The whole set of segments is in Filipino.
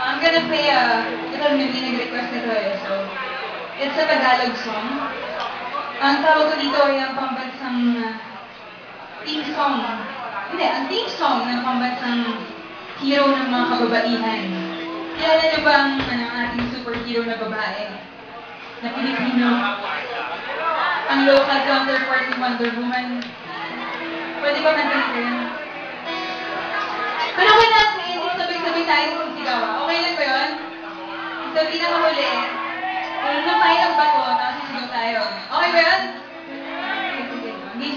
I'm gonna play ito may nag-request nito eh. So, it's a Tagalog song. Ang tawag ko dito ay ang pambansang theme song. Hindi, ang theme song ng pambansang hero ng mga kababaihan. Kilala niyo ba ang ating superhero na babae? Na Pilipino? Ang local counterpart ni Wonder Woman. Pwede ba natin ko yan? Pero kung natin, hindi sabay-sabay tayo sisigaw. Okay lang ba yun? Sa pinakahuli, kung tayo ng bato, tapos sisigaw tayo. Okay ba yun? Sige, sige.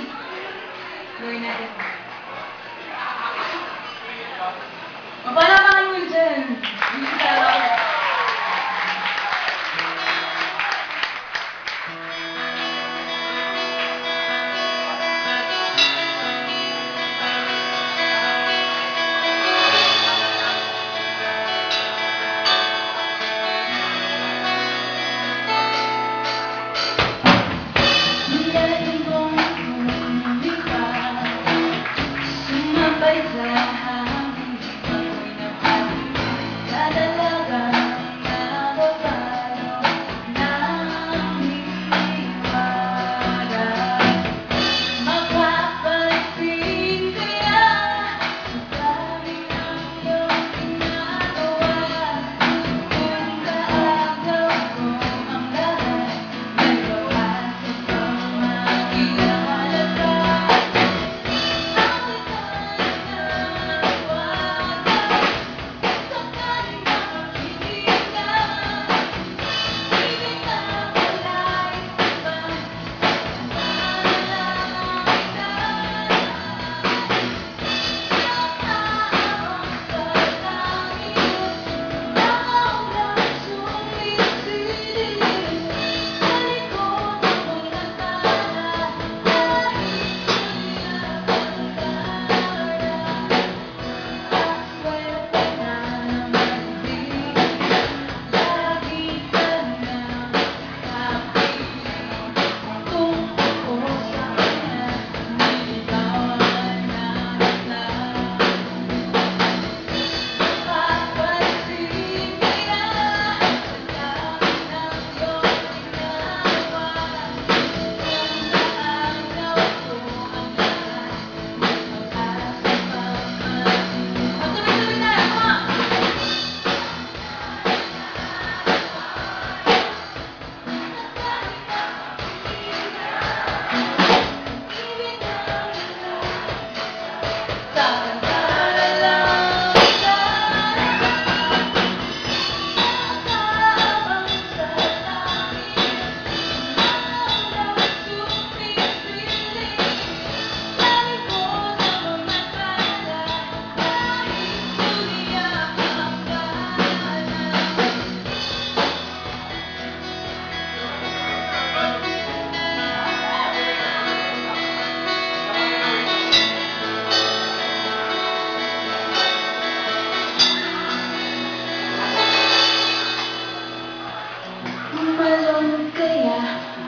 Gawin natin. Mapalapakan mo dyan. Hindi ka talaga.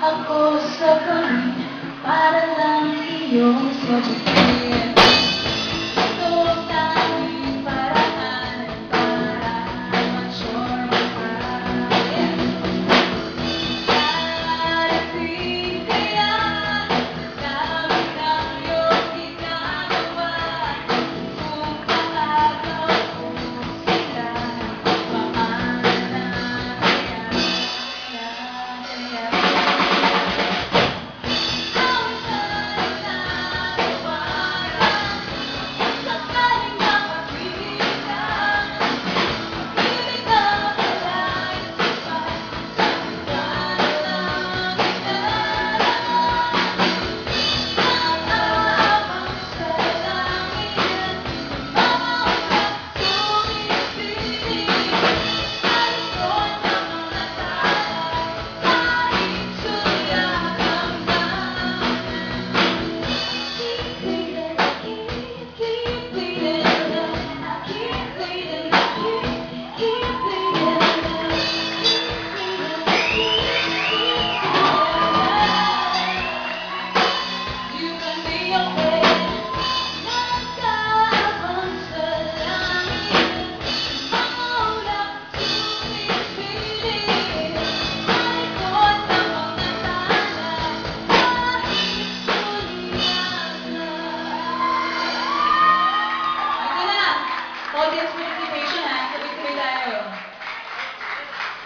Ako sa kami para lang iyong sabihin. Ito ang tanging paraan para ma-sure ka. Darating kaya dami ng iyong ginagawa. Kung kaagaw ko sila,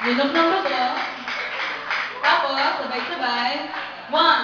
Inom ng bato. Tapos, sabay-sabay. 1,